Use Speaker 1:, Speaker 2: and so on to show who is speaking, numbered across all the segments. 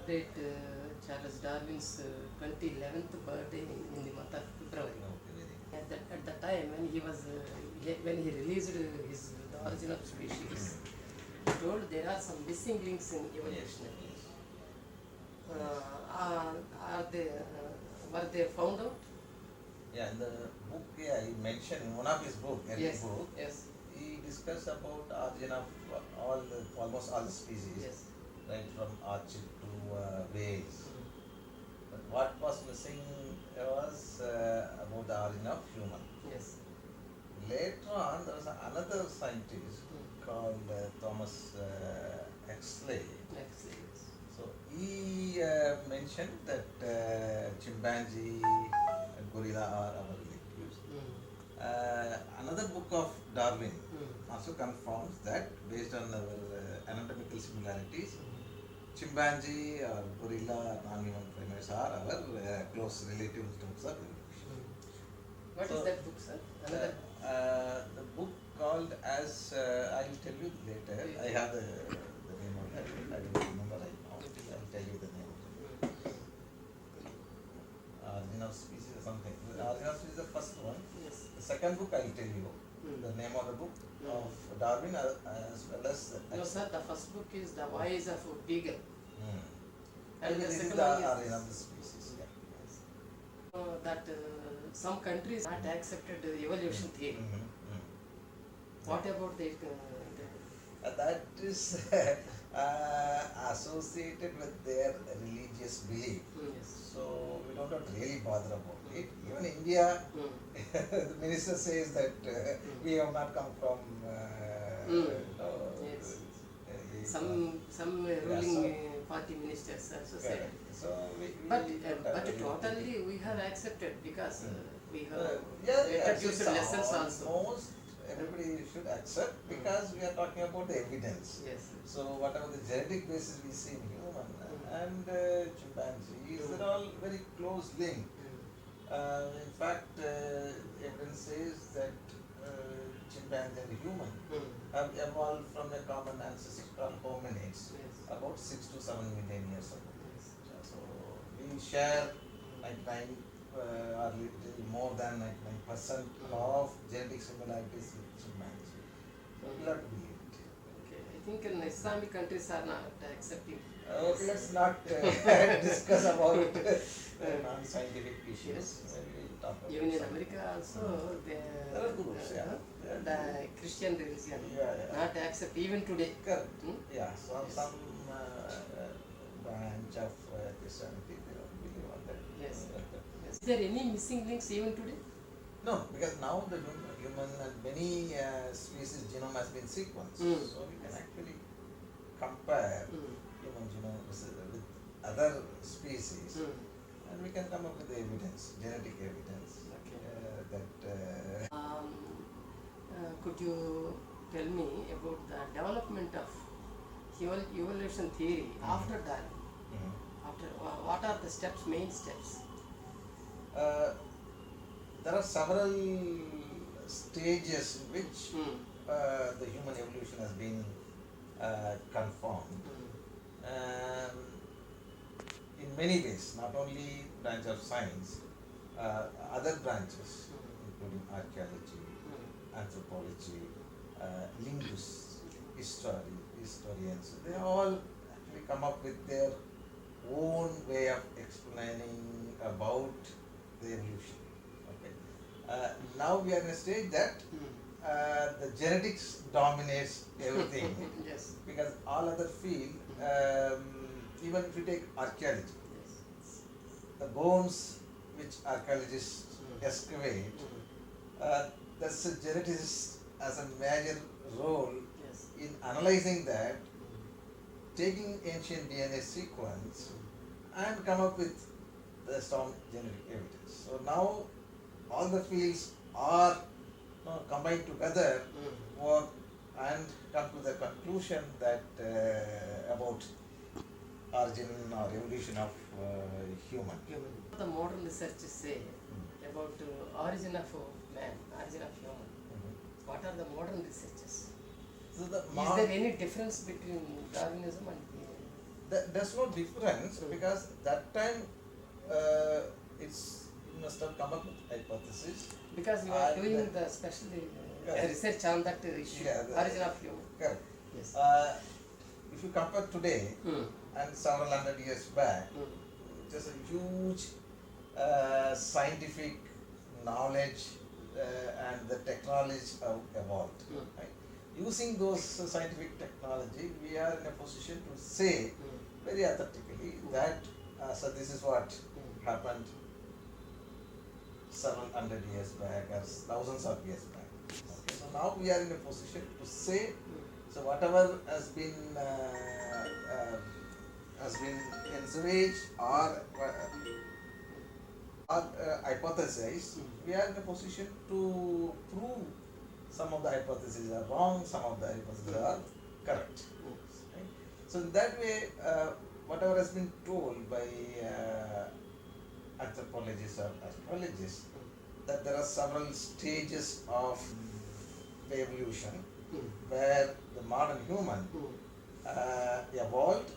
Speaker 1: celebrate Charles Darwin's 2011th birthday in the month of February.
Speaker 2: Okay, very good.
Speaker 1: At the time when he was when he released his The Origin of Species, he told there are some missing links in evolution.
Speaker 2: Yes.
Speaker 1: Are they were they found out?
Speaker 2: Yeah, in the book, yeah, he mentioned in one of his book,
Speaker 1: Yes.
Speaker 2: book,
Speaker 1: Yes.
Speaker 2: he discussed about origin of almost all the species,
Speaker 1: Yes.
Speaker 2: right from orchid to whales. But what was missing was about the origin of human.
Speaker 1: Yes.
Speaker 2: Later on, there was another scientist called Thomas Huxley.
Speaker 1: Yes.
Speaker 2: So he mentioned that chimpanzee and gorilla are our relatives. Another book of Darwin also confirms that based on our anatomical similarities, chimpanzee or gorilla, non-human primates are our close relatives in terms of evolution.
Speaker 1: What is that book, sir? Another
Speaker 2: The book called as I will tell you later. I have the name of that. I don't remember right now. I will tell you the name of it. Origin of Species or something. The Origin of Species is the first one.
Speaker 1: Yes.
Speaker 2: The second book I will tell you the name of the book of Darwin as well as
Speaker 1: No, sir. The first book is The Voyage of Beagle.
Speaker 2: And this is
Speaker 1: second
Speaker 2: the
Speaker 1: one is
Speaker 2: Origin of the Species. Yeah.
Speaker 1: that some countries not accepted the evolution theory. What about the
Speaker 2: That is associated with their religious belief.
Speaker 1: yes.
Speaker 2: So we don't have to really bother about it. Even India, the minister says that we have not come from
Speaker 1: Yes.
Speaker 2: some
Speaker 1: Some
Speaker 2: Yeah,
Speaker 1: ruling party ministers also said.
Speaker 2: So we
Speaker 1: But
Speaker 2: don't have really
Speaker 1: totally we have accepted because we have
Speaker 2: introduced
Speaker 1: introduced lessons also.
Speaker 2: almost everybody should accept because we are talking about the evidence.
Speaker 1: Yes.
Speaker 2: So whatever the genetic basis we see in human and chimpanzees, they're all very close linked. In fact, evidence says that chimpanzee and human have evolved from a common ancestor called hominids
Speaker 1: Yes.
Speaker 2: about 6 to 7 million years ago.
Speaker 1: Yes.
Speaker 2: So we share 99 or little more than 99% of genetic similarities with chimpanzee. So we'll have to believe it.
Speaker 1: Okay. I think in Islamic countries are not accepting.
Speaker 2: Okay, let's not discuss about non-scientific issues.
Speaker 1: Yes.
Speaker 2: We'll talk about
Speaker 1: Even in
Speaker 2: some-
Speaker 1: America also,
Speaker 2: There are groups, yeah.
Speaker 1: the Christian religion
Speaker 2: Yeah.
Speaker 1: not accept even today.
Speaker 2: Correct.
Speaker 1: Hmm?
Speaker 2: Yeah, so
Speaker 1: Yes.
Speaker 2: some branch of Christianity, they don't believe on that.
Speaker 1: Yes. Is there any missing links even today?
Speaker 2: No, because now the human and many species genome has been sequenced, so we can actually compare human genome with other species, and we can come up with the evidence, genetic evidence
Speaker 1: Okay.
Speaker 2: that.
Speaker 1: Could you tell me about the development of evolution theory after Darwin? After what are the steps, main steps?
Speaker 2: There are several stages in which the human evolution has been confirmed. In many ways, not only branch of science, other branches, including archaeology, anthropology, linguists, historians, they all actually come up with their own way of explaining about the evolution. Okay. Now we are in a stage that the genetics dominates everything.
Speaker 1: Yes.
Speaker 2: Because all other field, even if you take archaeology, the bones which archaeologists excavate, that's a geneticist as a major role in analyzing that, taking ancient DNA sequence and come up with the strong genetic evidence. So now all the fields are combined together, work and come to the conclusion that about origin or evolution of human.
Speaker 1: The modern researchers say about origin of man, origin of human. What are the modern researches?
Speaker 2: So
Speaker 1: Is there any difference between Darwinism and
Speaker 2: there's no difference because that time you must have come up with hypothesis.
Speaker 1: Because you are
Speaker 2: And
Speaker 1: doing the specially
Speaker 2: Correct.
Speaker 1: research on that issue,
Speaker 2: Yeah,
Speaker 1: origin of human.
Speaker 2: Correct.
Speaker 1: Yes.
Speaker 2: If you compare today and several hundred years back, there's a huge scientific knowledge and the technology have evolved. Right? Using those scientific technology, we are in a position to say very authentically that so this is what happened several hundred years back or thousands of years back. Okay, so now we are in a position to say so whatever has been encouraged or hypothesized, we are in a position to prove some of the hypotheses are wrong, some of the hypotheses are correct. Right? So in that way, whatever has been told by anthropologists or archaeologists, that there are several stages of the evolution where the modern human evolved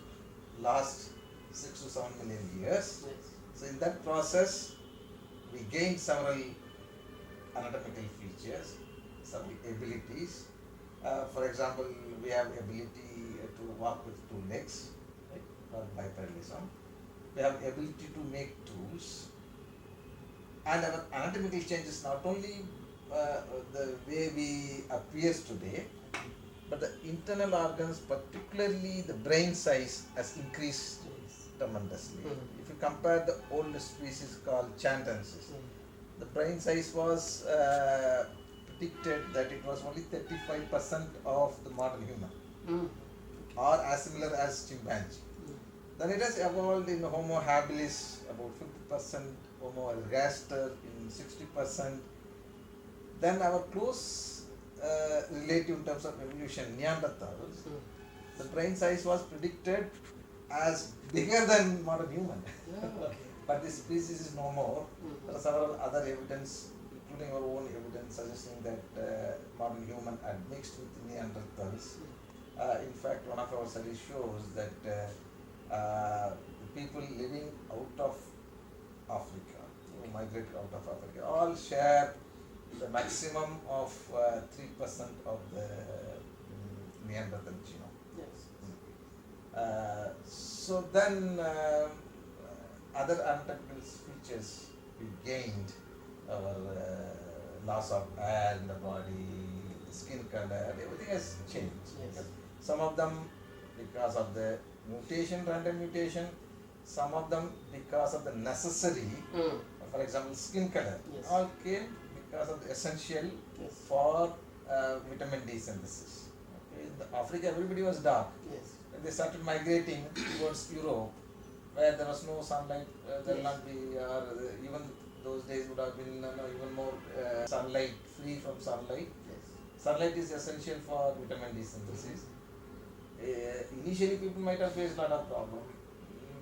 Speaker 2: last 6 to 7 million years.
Speaker 1: Yes.
Speaker 2: So in that process, we gained several anatomical features, several abilities. For example, we have ability to walk with 2 legs, right, called bipedalism. We have ability to make tools. And our anatomical changes not only the way we appear today, but the internal organs, particularly the brain size, has increased tremendously. If you compare the old species called Chantensis, the brain size was predicted that it was only 35% of the modern human, or as similar as chimpanzee. Then it has evolved in Homo habilis about 50%, Homo ergaster in 60%. Then our close relative in terms of evolution, Neanderthals, the brain size was predicted as bigger than modern human.
Speaker 1: Okay.
Speaker 2: But this species is no more. There are several other evidence, including our own evidence, suggesting that modern human had mixed with Neanderthals. In fact, one of our studies shows that the people living out of Africa, who migrated out of Africa, all share the maximum of 3% of the Neanderthal genome.
Speaker 1: Yes.
Speaker 2: So then other anatomical features we gained, our loss of hair in the body, skin color, everything has changed.
Speaker 1: Yes.
Speaker 2: Some of them because of the mutation, random mutation, some of them because of the necessary, for example skin color,
Speaker 1: Yes.
Speaker 2: all came because of the essential
Speaker 1: Yes.
Speaker 2: for vitamin D synthesis. Okay. In Africa everybody was dark.
Speaker 1: Yes.
Speaker 2: When they started migrating towards Europe, where there was no sunlight, there will not be, even those days would have been even more sunlight, free from sunlight.
Speaker 1: Yes.
Speaker 2: Sunlight is essential for vitamin D synthesis. Initially people might have faced a lot of problem.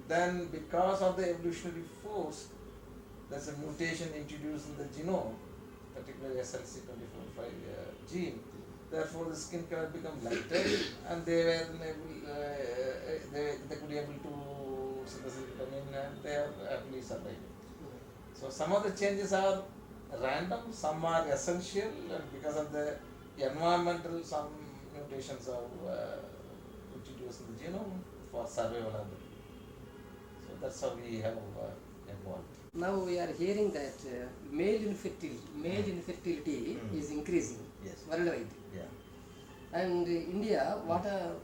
Speaker 2: Then because of the evolutionary force, there's a mutation introduced in the genome, particularly SLC24/5 gene. Therefore, the skin color become lighter, and they were able, they could be able to synthesize vitamin, and they are happily surviving. So some of the changes are random, some are essential, and because of the environmental, some mutations are introduced in the genome for survival of the people. So that's how we have evolved.
Speaker 1: Now we are hearing that male infertility is increasing
Speaker 2: Yes.
Speaker 1: worldwide.
Speaker 2: Yeah.
Speaker 1: And India, what are,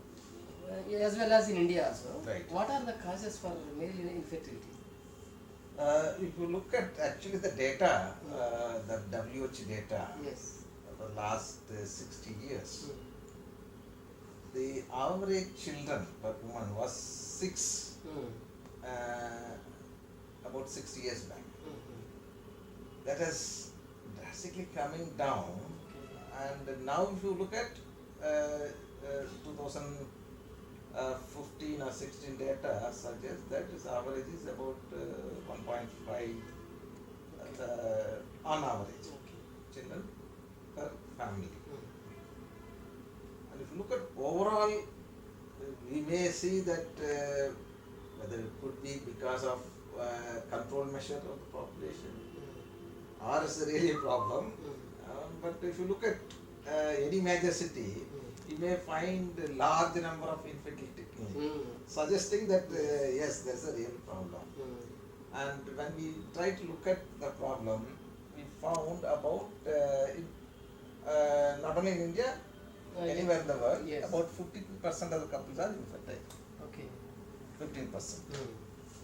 Speaker 1: as well as in India also,
Speaker 2: Right.
Speaker 1: what are the causes for male infertility?
Speaker 2: If you look at actually the data, the WHO data,
Speaker 1: Yes.
Speaker 2: for the last 60 years, the average children per woman was 6 about 6 years back. That is drastically coming down, and now if you look at 2015 or 16 data suggests that its average is about 1.5 on average children per family. And if you look at overall we may see that whether it could be because of control measure of the population or is really a problem. But if you look at any major city, you may find a large number of infertility clinics, suggesting that yes, there's a real problem. And when we try to look at the problem, we found about not only in India, anywhere in the world, about 52% of the couples are infertile.
Speaker 1: Okay.
Speaker 2: 15%.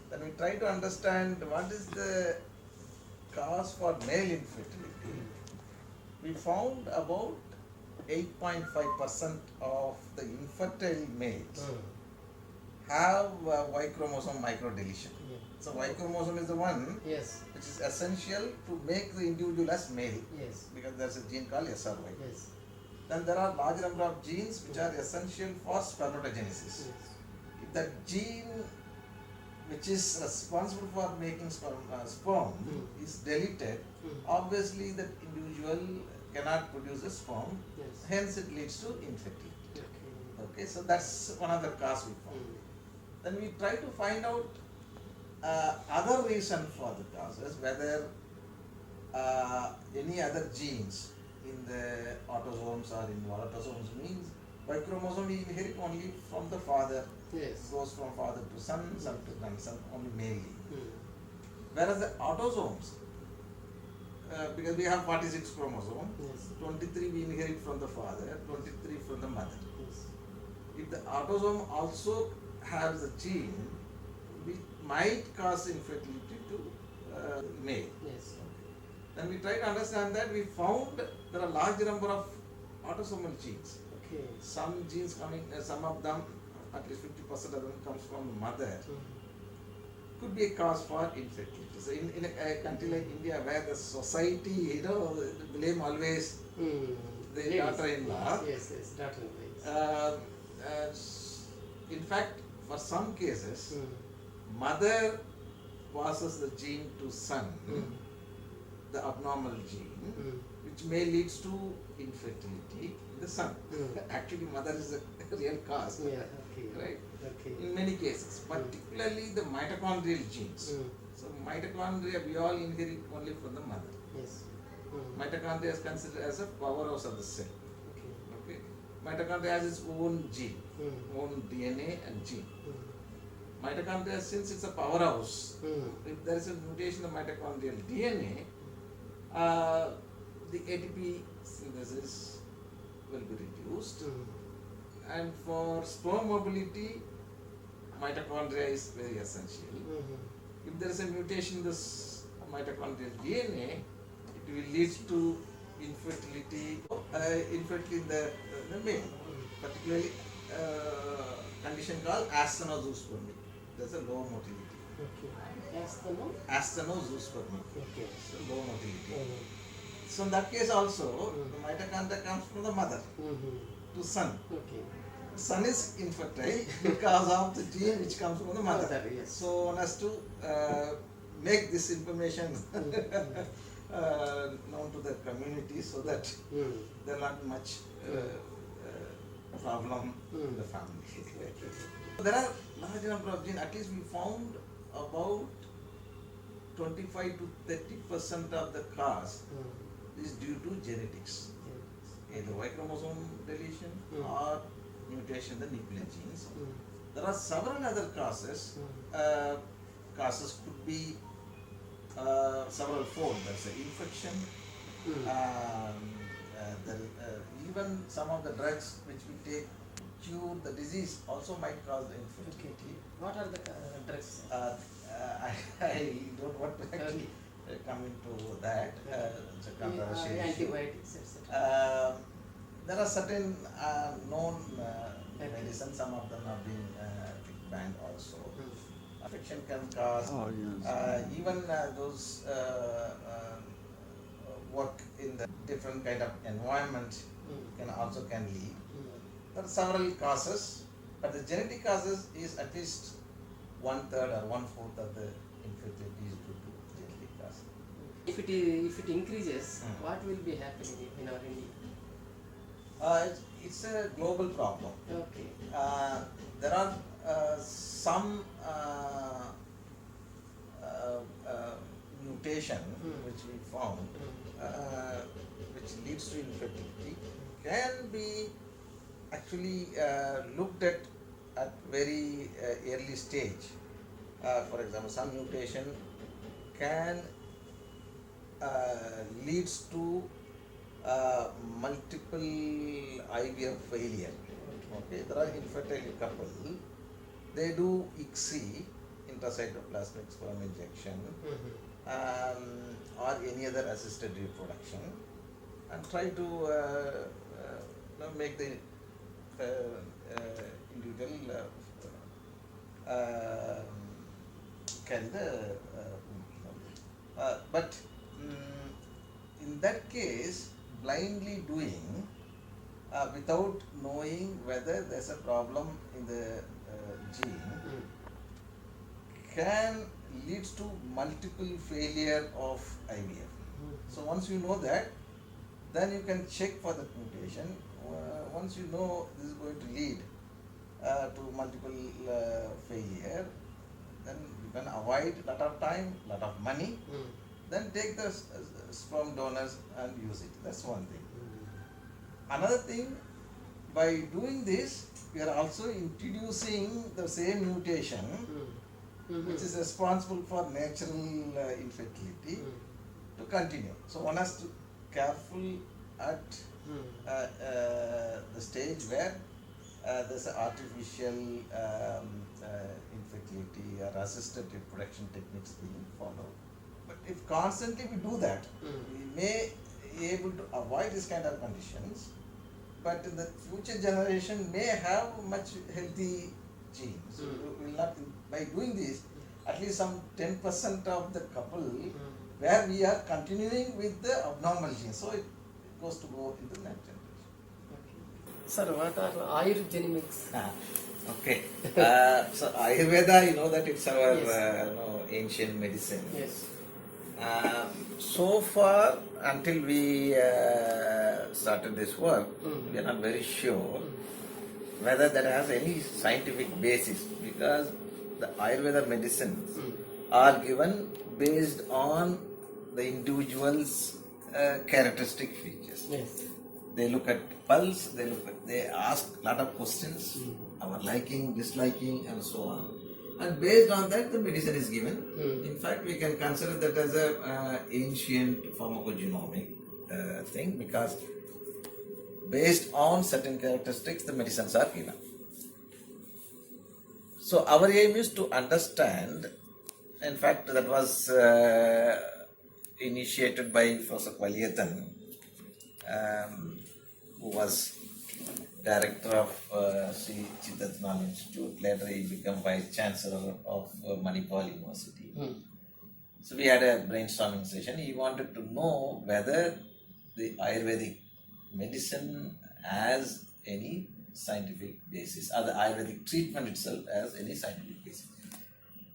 Speaker 2: Then we try to understand what is the cause for male infertility. We found about 8.5% of the infertile males have Y chromosome microdeletion. So Y chromosome is the one
Speaker 1: Yes.
Speaker 2: which is essential to make the individual as male.
Speaker 1: Yes.
Speaker 2: Because there's a gene called SRY.
Speaker 1: Yes.
Speaker 2: Then there are large number of genes which are essential for spermatogenesis.
Speaker 1: Yes.
Speaker 2: If that gene which is responsible for making sperm is deleted, obviously that individual cannot produce a sperm,
Speaker 1: Yes.
Speaker 2: hence it leads to infertility.
Speaker 1: Okay.
Speaker 2: Okay, so that's one of the cause we found. Then we try to find out other reason for the causes, whether any other genes in the autosomes or in autosomes means Y chromosome we inherit only from the father.
Speaker 1: Yes.
Speaker 2: Goes from father to son, son to grandson, only mainly. Whereas the autosomes, because we have 46 chromosomes,
Speaker 1: Yes.
Speaker 2: 23 we inherit from the father, 23 from the mother.
Speaker 1: Yes.
Speaker 2: If the autosome also has a gene which might cause infertility to male.
Speaker 1: Yes.
Speaker 2: Then we try to understand that, we found there are large number of autosomal genes.
Speaker 1: Okay.
Speaker 2: Some genes coming, some of them, at least 50% of them comes from the mother, could be a cause for infertility. So in a country like India, where the society, blame always the daughter-in-law.
Speaker 1: Yes, yes, daughter-in-law.
Speaker 2: In fact, for some cases, mother passes the gene to son, the abnormal gene, which may leads to infertility in the son. Actually, mother is the real cause.
Speaker 1: Yeah, okay.
Speaker 2: Right?
Speaker 1: Okay.
Speaker 2: In many cases, particularly the mitochondrial genes. So mitochondria we all inherit only from the mother.
Speaker 1: Yes.
Speaker 2: Mitochondria is considered as a powerhouse of the cell.
Speaker 1: Okay.
Speaker 2: Okay. Mitochondria has its own gene, own DNA and gene. Mitochondria, since it's a powerhouse, if there is a mutation in the mitochondrial DNA, the ATP synthesis will be reduced. And for sperm mobility, mitochondria is very essential. If there is a mutation in this mitochondrial DNA, it will lead to infertility, infertility in the male, particularly condition called asthenozoospermia. There's a low motility.
Speaker 1: Okay.
Speaker 2: Asthenozoospermia.
Speaker 1: Okay.
Speaker 2: So low motility. So in that case also, the mitochondria comes from the mother to son.
Speaker 1: Okay.
Speaker 2: Son is infertile because of the gene which comes from the mother.
Speaker 1: Yes.
Speaker 2: So one has to make this information known to the community so that there are not much problem in the family. There are large number of genes. At least we found about 25 to 30% of the cause is due to genetics, either Y chromosome deletion or mutation in the nuclear genes. There are several other causes. Causes could be several fold. There's an infection. Even some of the drugs which we take to cure the disease also might cause the infertility.
Speaker 1: Okay. What are the drugs?
Speaker 2: I don't want to actually come into that. It's a controversial issue.
Speaker 1: Antibiotics, etc.
Speaker 2: There are certain known medicines, some of them have been banned also. Infection can cause, even those work in the different kind of environment can lead. There are several causes, but the genetic causes is at least 1/3 or 1/4 of the infertility is due to genetic causes.
Speaker 1: If it increases, what will be happening in our India?
Speaker 2: It's a global problem.
Speaker 1: Okay.
Speaker 2: There are some mutation which we found which leads to infertility can be actually looked at very early stage. For example, some mutation can leads to multiple IVF failure. Okay, there are infertile couple. They do ICSI, intracytoplasmic sperm injection, or any other assisted reproduction, and try to make the individual carry the but in that case, blindly doing without knowing whether there's a problem in the gene can leads to multiple failure of IVF. So once you know that, then you can check for the mutation. Once you know this is going to lead to multiple failure, then you can avoid lot of time, lot of money. Then take the sperm donors and use it. That's one thing. Another thing, by doing this, we are also introducing the same mutation which is responsible for natural infertility to continue. So one has to careful at the stage where there's an artificial infertility or assisted reproduction techniques being followed. But if constantly we do that, we may be able to avoid this kind of conditions, but in the future generation may have much healthy genes. So we will not, by doing this, at least some 10% of the couple where we are continuing with the abnormal genes. So it goes to go into the next generation.
Speaker 1: Sir, what are Ayurgenics?
Speaker 2: Okay. So Ayurveda, you know that it's our ancient medicine.
Speaker 1: Yes.
Speaker 2: So far, until we started this work, we are not very sure whether that has any scientific basis, because the Ayurveda medicines are given based on the individual's characteristic features.
Speaker 1: Yes.
Speaker 2: They look at pulse, they ask a lot of questions, our liking, disliking, and so on. And based on that, the medicine is given. In fact, we can consider that as a ancient pharmacogenomic thing, because based on certain characteristics, the medicines are given. So our aim is to understand. In fact, that was initiated by Professor Valiyathan, who was director of Sri Chidatnam Institute. Later he became vice chancellor of Manipal University. So we had a brainstorming session. He wanted to know whether the Ayurvedic medicine has any scientific basis, or the Ayurvedic treatment itself has any scientific basis.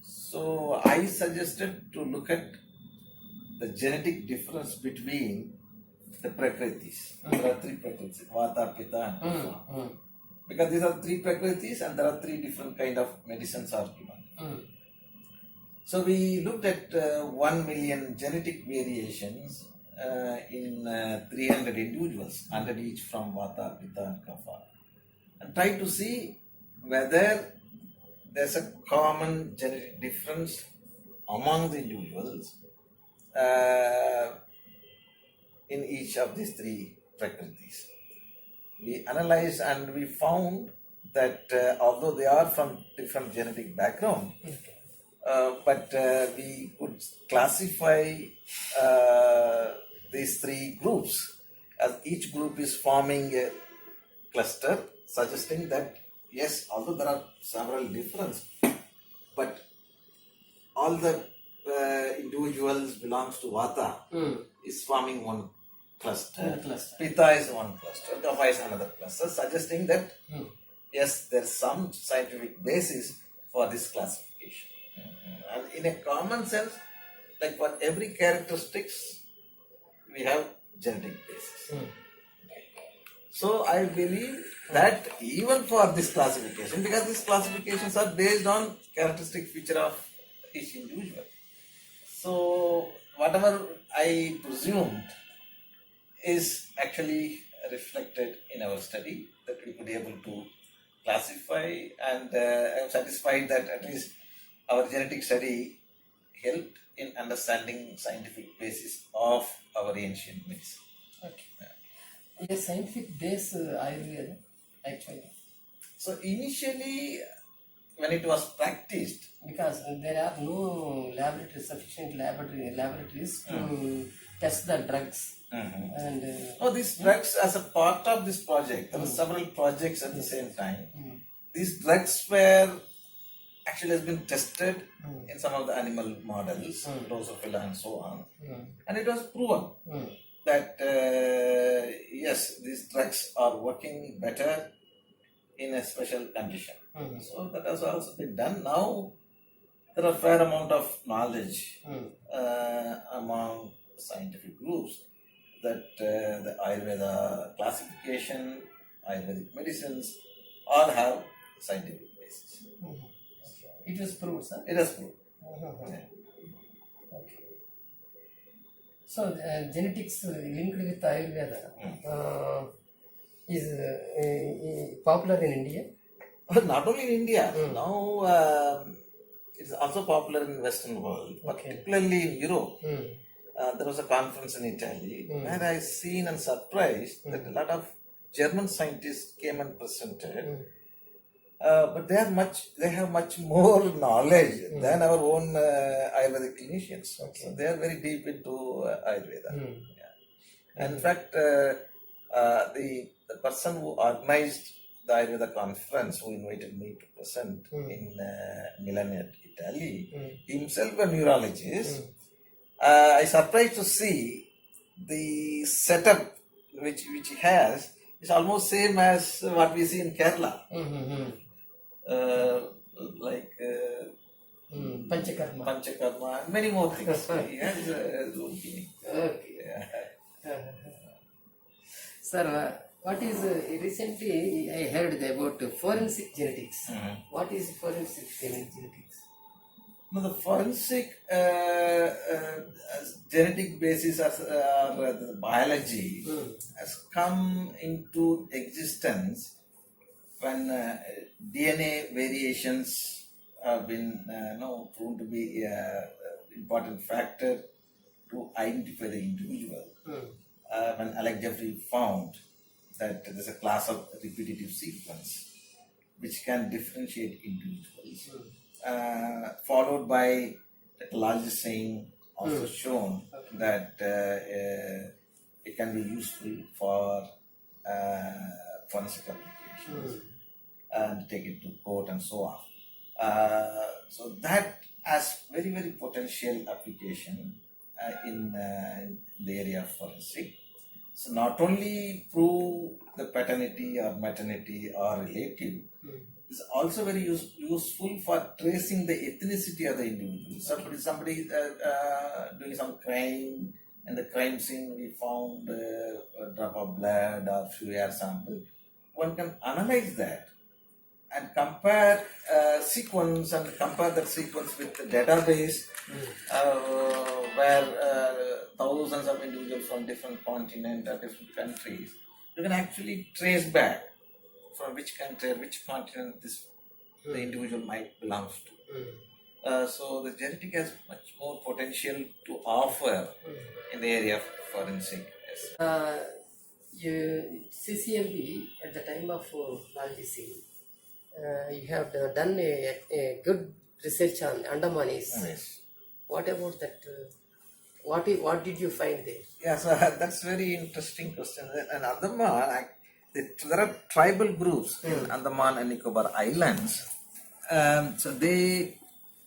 Speaker 2: So I suggested to look at the genetic difference between the prakritis. There are three prakritis: Vata, Pitta, and Kapha. Because these are three prakritis and there are three different kind of medicines are given. So we looked at 1 million genetic variations in 300 individuals, 100 each from Vata, Pitta, and Kapha, and tried to see whether there's a common genetic difference among the individuals in each of these three prakritis. We analyzed and we found that although they are from different genetic background, but we could classify these three groups as each group is forming a cluster, suggesting that yes, although there are several differences, but all the individuals belongs to Vata is forming one cluster. Pitta is one cluster, Kapha is another cluster, suggesting that yes, there's some scientific basis for this classification. And in a common sense, like for every characteristics, we have genetic basis. So I believe that even for this classification, because these classifications are based on characteristic feature of each individual. So whatever I presumed is actually reflected in our study, that we could be able to classify, and I am satisfied that at least our genetic study helped in understanding scientific basis of our ancient medicine.
Speaker 1: Okay. A scientific base Ayurveda actually.
Speaker 2: So initially, when it was practiced,
Speaker 1: Because there are no sufficient laboratories to test the drugs. And
Speaker 2: these drugs as a part of this project, there were several projects at the same time. These drugs were actually has been tested in some of the animal models, Drosophila and so on, and it was proven that yes, these drugs are working better in a special condition. So that has also been done. Now there are a fair amount of knowledge among scientific groups that the Ayurveda classification, Ayurvedic medicines all have scientific basis.
Speaker 1: it was proved, sir.
Speaker 2: It is proved.
Speaker 1: Okay. So genetics linked with Ayurveda is popular in India.
Speaker 2: But not only in India, now it is also popular in Western world, particularly in Europe. There was a conference in Italy where I seen and surprised that a lot of German scientists came and presented, but they have much more knowledge than our own Ayurvedic clinicians. So they are very deep into Ayurveda. And in fact, the person who organized the Ayurveda conference, who invited me to present in Milan, Italy, himself a neurologist. I surprised to see the setup which he has is almost same as what we see in Kerala. Like Panchakarma, and many more things. He has his own meaning.
Speaker 1: Sir, what is recently I heard about forensic genetics. What is forensic genetics?
Speaker 2: No, the forensic genetic basis of the biology has come into existence when DNA variations have been proven to be an important factor to identify the individual. When Alex Jeffrey found that there is a class of repetitive sequence which can differentiate individuals. Followed by technology saying also shown that it can be useful for forensic applications and take it to court and so on. So that has very, very potential application in the area of forensic. So not only prove the paternity or maternity or relative, is also very useful for tracing the ethnicity of the individual. Somebody doing some crime, and the crime scene we found a drop of blood or few hair sample. One can analyze that and compare sequence and compare that sequence with the database where thousands of individuals from different continents or different countries. You can actually trace back from which country or which continent the individual might belong to. So the genetic has much more potential to offer in the area of forensic.
Speaker 1: CCMB at the time of launching, you have done a good research on Andamanis.
Speaker 2: Yes.
Speaker 1: What about that? What did you find there?
Speaker 2: Yeah, so that's very interesting question. And Andaman, there are tribal groups in Andaman and Nicobar Islands. So they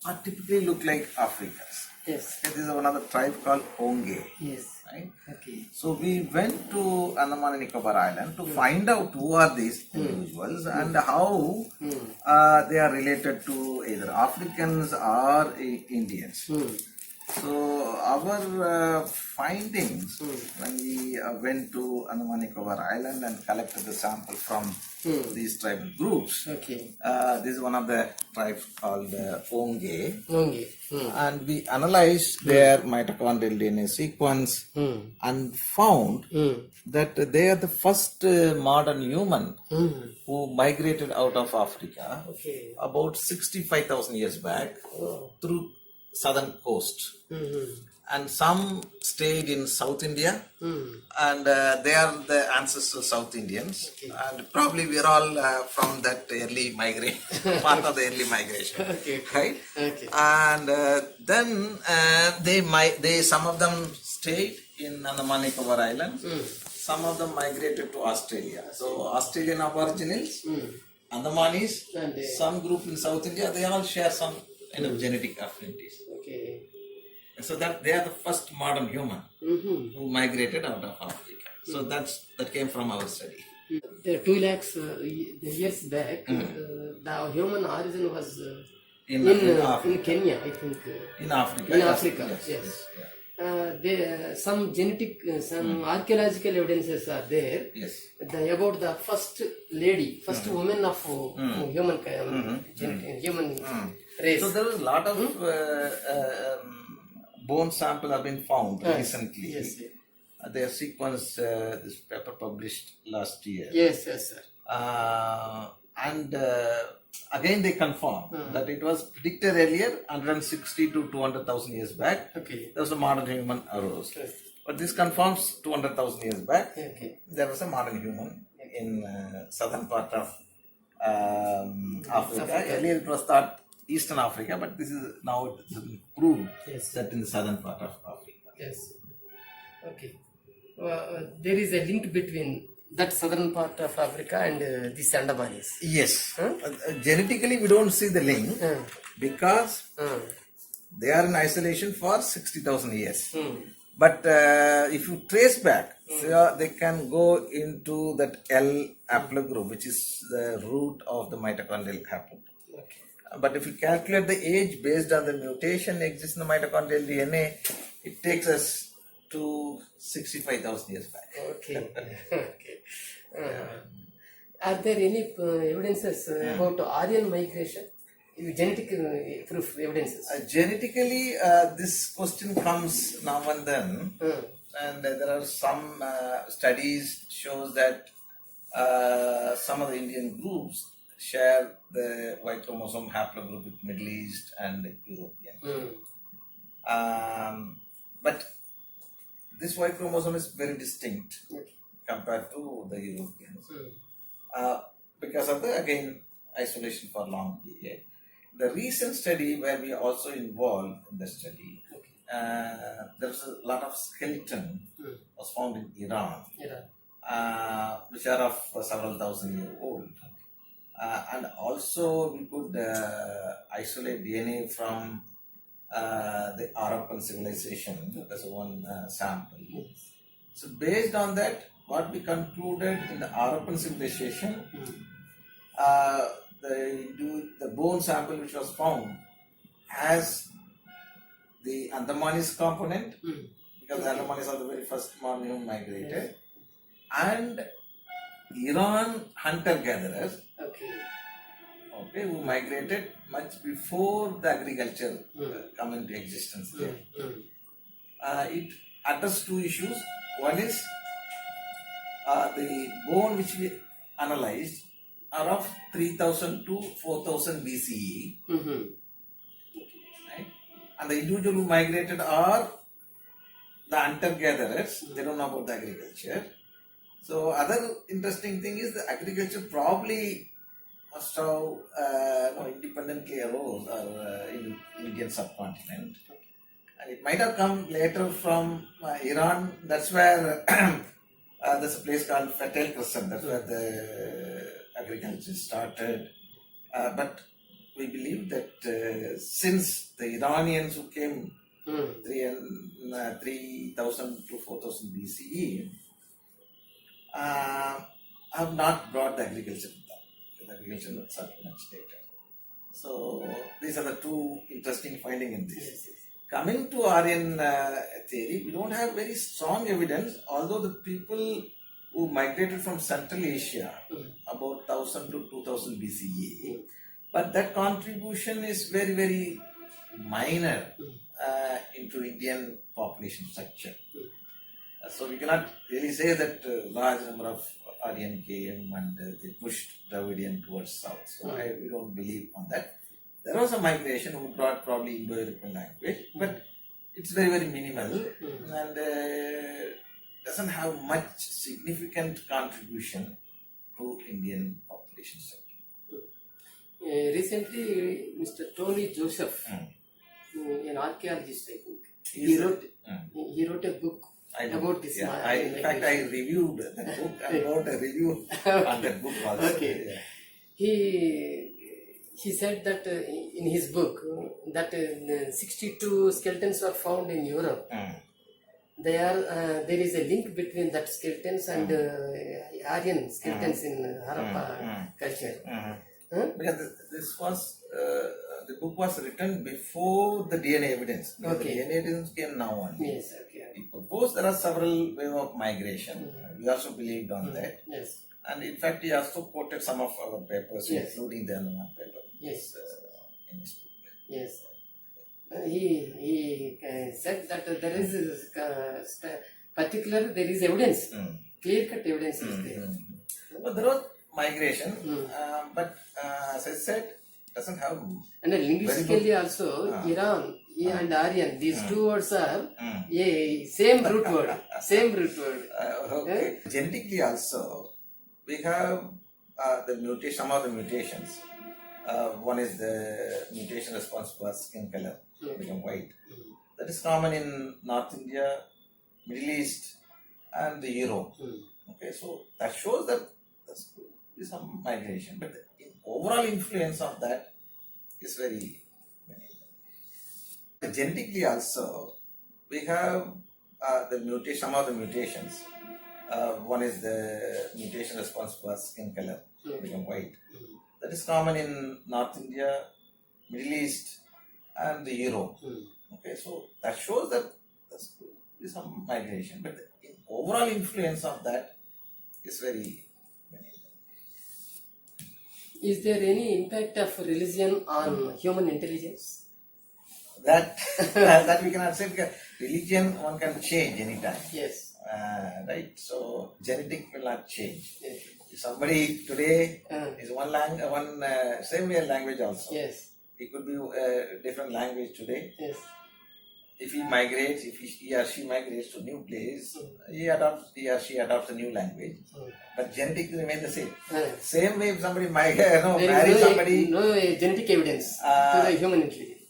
Speaker 2: are typically look like Africans.
Speaker 1: Yes.
Speaker 2: There is one other tribe called Onge.
Speaker 1: Yes.
Speaker 2: Right?
Speaker 1: Okay.
Speaker 2: So we went to Andaman and Nicobar Island to find out who are these individuals and how they are related to either Africans or Indians. So our findings when we went to Andaman Nicobar Island and collected the sample from these tribal groups.
Speaker 1: Okay.
Speaker 2: This is one of the tribes called Onge.
Speaker 1: Okay.
Speaker 2: And we analyzed their mitochondrial DNA sequence and found that they are the first modern human who migrated out of Africa
Speaker 1: Okay.
Speaker 2: about 65,000 years back through southern coast. And some stayed in South India, and they are the ancestral South Indians. And probably we are all from that early migration, part of the early migration, right?
Speaker 1: Okay.
Speaker 2: And then they some of them stayed in Andaman Nicobar Islands. Some of them migrated to Australia. So Australian Aboriginals, Andamanis,
Speaker 1: And
Speaker 2: some group in South India, they all share some genetic affinities.
Speaker 1: okay.
Speaker 2: So that they are the first modern human who migrated out of Africa. So that came from our study.
Speaker 1: The 2 lakhs years back, the human origin was in Kenya, I think.
Speaker 2: In Africa.
Speaker 1: In
Speaker 2: yes,
Speaker 1: Africa, yes.
Speaker 2: Yeah.
Speaker 1: Some genetic, some archaeological evidences are there.
Speaker 2: Yes.
Speaker 1: About the first lady, first woman of human human race.
Speaker 2: So there was a lot of bone sample have been found recently.
Speaker 1: Yes.
Speaker 2: Their sequence, this paper published last year.
Speaker 1: Yes, sir.
Speaker 2: And again they confirm that it was predicted earlier, 160 to 200,000 years back.
Speaker 1: Okay.
Speaker 2: There was a modern human arose.
Speaker 1: Okay.
Speaker 2: But this confirms 200,000 years back.
Speaker 1: Okay.
Speaker 2: There was a modern human in southern part of Africa. Earlier it was thought Eastern Africa, but this is now it has been proved that in the southern part of Africa.
Speaker 1: Yes. Okay. There is a link between that southern part of Africa and the Andamanis.
Speaker 2: Yes. Genetically, we don't see the link because they are in isolation for 60,000 years. But if you trace back, they can go into that L haplogroup, which is the root of the mitochondrial haplogroup.
Speaker 1: Okay.
Speaker 2: But if you calculate the age based on the mutation exists in the mitochondrial DNA, it takes us to 65,000 years back.
Speaker 1: Okay. Okay. Are there any evidences about Aryan migration? Genetic proof evidences?
Speaker 2: Genetically, this question comes now and then, and there are some studies shows that some of the Indian groups share the Y chromosome haplogroup with Middle East and European. But this Y chromosome is very distinct compared to the Europeans because of the, again, isolation for long period. The recent study where we are also involved in the study, there was a lot of skeleton was found in Iran, which are of several thousand-year old. And also we could isolate DNA from the Harappan civilization. That's one sample. So based on that, what we concluded in the Harappan civilization, the bone sample which was found has the Andamanis component, because the Andamanis are the very first modern human migrated, and Iran hunter-gatherers, who migrated much before the agriculture come into existence there. It addressed two issues. One is the bone which we analyzed are of 3000 to 4000 BCE. Right? And the individual who migrated are the hunter-gatherers. They don't know about the agriculture. So other interesting thing is the agriculture probably must have independently arose in Indian subcontinent. And it might have come later from Iran. That's where there's a place called Fertile Crescent. That's where the agriculture started. But we believe that since the Iranians who came 3000 to 4000 BCE have not brought the agriculture with them. The agriculture was much later. So these are the two interesting findings in this. coming to Aryan theory, we don't have very strong evidence, although the people who migrated from Central Asia about 1000 to 2000 BCE, but that contribution is very, very minor into Indian population structure. So we cannot really say that large number of Aryan came and they pushed Dravidian towards south. So we don't believe on that. There was a migration who brought probably Indo-European language, but it's very, very minimal and doesn't have much significant contribution to Indian population structure.
Speaker 1: Recently, Mr. Tony Joseph, an archaeologist, I think, he wrote a book about this.
Speaker 2: Yeah, in fact, I reviewed the book. I wrote a review on that book also.
Speaker 1: Okay.
Speaker 2: Yeah.
Speaker 1: He said that in his book that 62 skeletons were found in Europe. There is a link between that skeletons and Aryan skeletons in Harappa culture.
Speaker 2: Because this was the book was written before the DNA evidence. The DNA evidence came now only.
Speaker 1: Yes, okay.
Speaker 2: He proposed there are several ways of migration. We also believed on that.
Speaker 1: Yes.
Speaker 2: And in fact, he also quoted some of our papers, including the Hanuman paper.
Speaker 1: Yes.
Speaker 2: In his book.
Speaker 1: Yes. He said that there is there is evidence, clear-cut evidence is there.
Speaker 2: But there was migration, but as I said, doesn't have.
Speaker 1: And linguistically also, Iran and Aryan, these two words are same root word. Same root word.
Speaker 2: Okay. Genetically also, we have the mutation, some of the mutations. One is the mutation responsible for skin color, become white. That is common in North India, Middle East, and the Europe. Okay, so that shows that there's some migration, but the overall influence of that is very minimal. Genetically also, we have the mutation, some of the mutations. One is the mutation responsible for skin color, become white. That is common in North India, Middle East, and the Europe. Okay, so that shows that there's some migration, but the overall influence of that is very minimal.
Speaker 1: Is there any impact of religion on human intelligence?
Speaker 2: That that we cannot say, because religion one can change anytime.
Speaker 1: Yes.
Speaker 2: Right? So genetic will not change. Yes. If somebody today is same way language also.
Speaker 1: Yes.
Speaker 2: It could be a different language today.
Speaker 1: Yes.
Speaker 2: If he migrates, if he or she migrates to a new place, he or she adopts a new language. But genetics remain the same. Same way if somebody marries somebody.
Speaker 1: No genetic evidence to the human intelligence.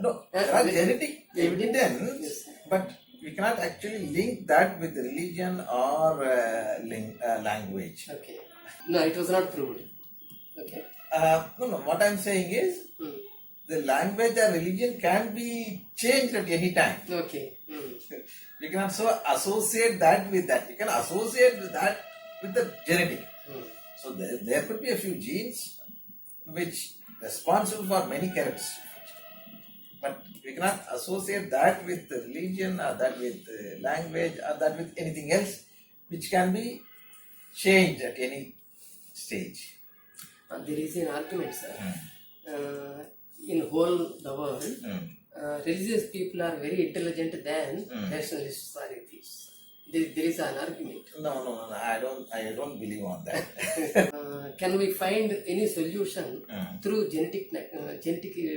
Speaker 2: No, there are genetic evidence, but we cannot actually link that with religion or language.
Speaker 1: Okay. No, it was not proved. Okay.
Speaker 2: No. What I am saying is, the language or religion can be changed at any time.
Speaker 1: Okay.
Speaker 2: We can also associate that with that. We can associate that with the genetic. So there could be a few genes which are responsible for many characteristics. But we cannot associate that with the religion or that with language or that with anything else which can be changed at any stage.
Speaker 1: There is an argument, sir. In whole the world, religious people are very intelligent than rationalists or atheists. There is an argument.
Speaker 2: No. I don't believe on that.
Speaker 1: Can we find any solution through genetic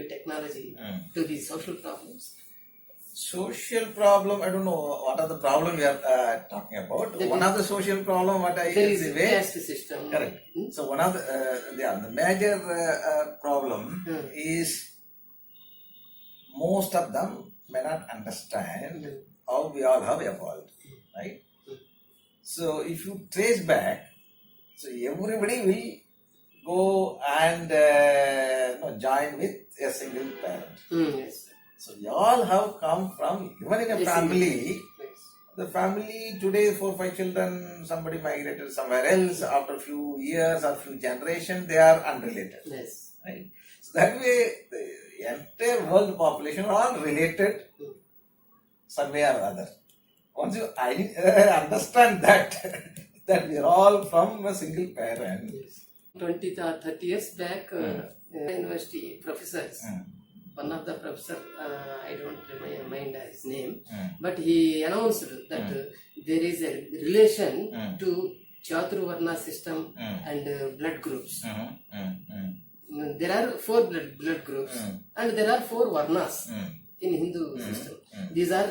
Speaker 1: technology to these social problems?
Speaker 2: Social problem, I don't know what are the problem we are talking about. One of the social problem what I
Speaker 1: there is a caste system.
Speaker 2: Correct. So one of the major problem is most of them may not understand how we all have evolved, right? So if you trace back, so everybody will go and join with a single parent.
Speaker 1: Yes.
Speaker 2: So we all have come from, even in a family, the family today 4 or 5 children, somebody migrated somewhere else, after a few years or few generations, they are unrelated.
Speaker 1: Yes.
Speaker 2: Right? So that way, the entire world population are all related some way or other. Once you understand that, that we are all from a single parent.
Speaker 1: Yes. 20 or 30 years back, university professors, one of the professor, I don't mind his name, but he announced that there is a relation to Chaturvarna system and blood groups. There are 4 blood groups and there are 4 varnas in Hindu system. These are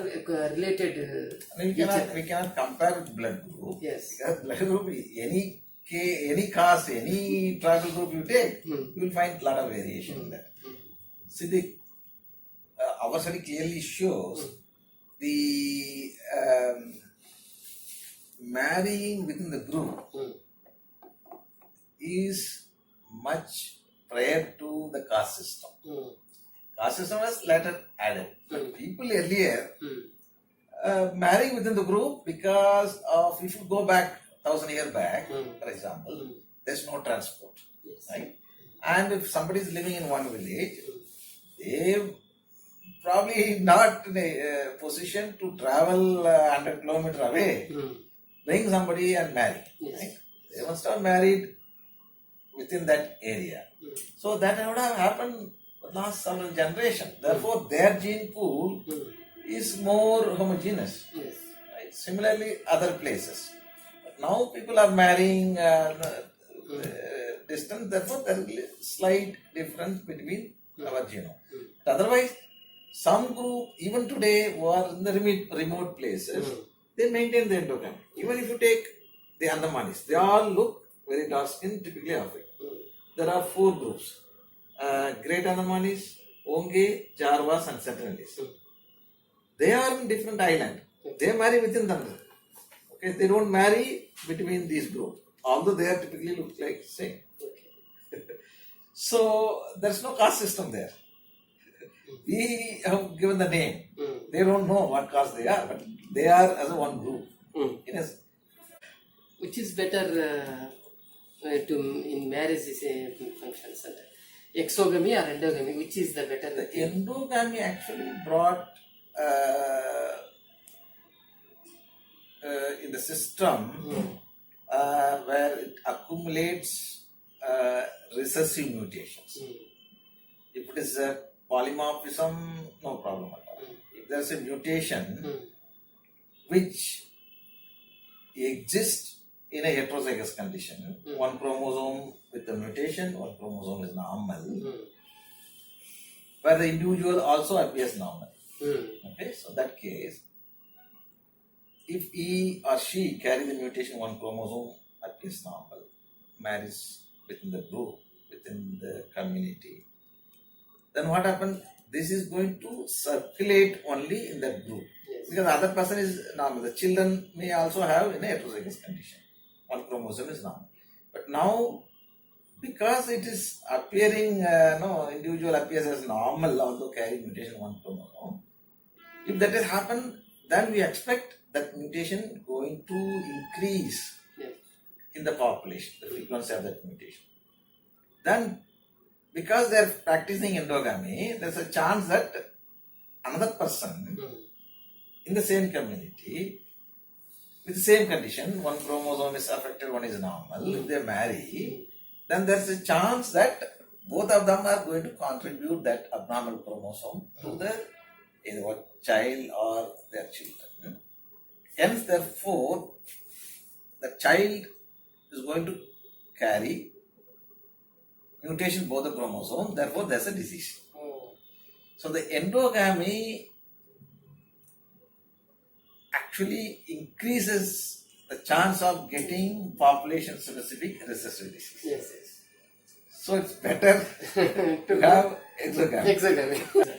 Speaker 1: related.
Speaker 2: We cannot compare with blood group.
Speaker 1: Yes.
Speaker 2: Because blood group, any caste, any tribal group you take, you will find a lot of variation in that. See, our study clearly shows the marrying within the group is much prior to the caste system. Caste system was later added. But people earlier marrying within the group because of, if you go back 1,000 years back, for example, there's no transport.
Speaker 1: Yes.
Speaker 2: Right? And if somebody is living in one village, they probably not in a position to travel 100 kilometers away, bring somebody and marry.
Speaker 1: Yes.
Speaker 2: Right? They must have married within that area. So that would have happened last several generations. Therefore, their gene pool is more homogeneous.
Speaker 1: Yes.
Speaker 2: Right? Similarly, other places. But now people are marrying distant. Therefore, there is a slight difference between our genome. But otherwise, some group, even today, who are in the remote places, they maintain the endogamy. Even if you take the Andamanis, they all look very dark skin, typically African. There are 4 groups. Great Andamanis, Onge, Jarvas and Sentinelese. They are in different islands. They marry within them. Okay, they don't marry between these groups. Although they are typically look like same. So there's no caste system there. We have given the name. They don't know what caste they are, but they are as a one group. Yes.
Speaker 1: Which is better in marriage functions? Exogamy or endogamy? Which is the better?
Speaker 2: The endogamy actually brought in the system where it accumulates recessive mutations. If it is a polymorphism, no problem at all. If there is a mutation which exists in a heterozygous condition, one chromosome with the mutation, one chromosome is normal, where the individual also appears normal. Okay, so that case, if he or she carry the mutation, one chromosome appears normal, marries within the group, within the community, then what happens? This is going to circulate only in that group.
Speaker 1: Yes.
Speaker 2: Because the other person is normal. The children may also have in a heterozygous condition. One chromosome is normal. But now, because it is appearing, individual appears as normal, although carrying mutation one chromosome. If that has happened, then we expect that mutation going to increase in the population, the frequency of that mutation. Then, because they are practicing endogamy, there is a chance that another person in the same community with the same condition, one chromosome is affected, one is normal, if they marry, then there is a chance that both of them are going to contribute that abnormal chromosome to the either child or their children. Hence, therefore, the child is going to carry mutation both the chromosomes, therefore there is a disease. So the endogamy actually increases the chance of getting population specific recessive disease.
Speaker 1: Yes.
Speaker 2: So it's better to have exogamy.
Speaker 1: Exogamy.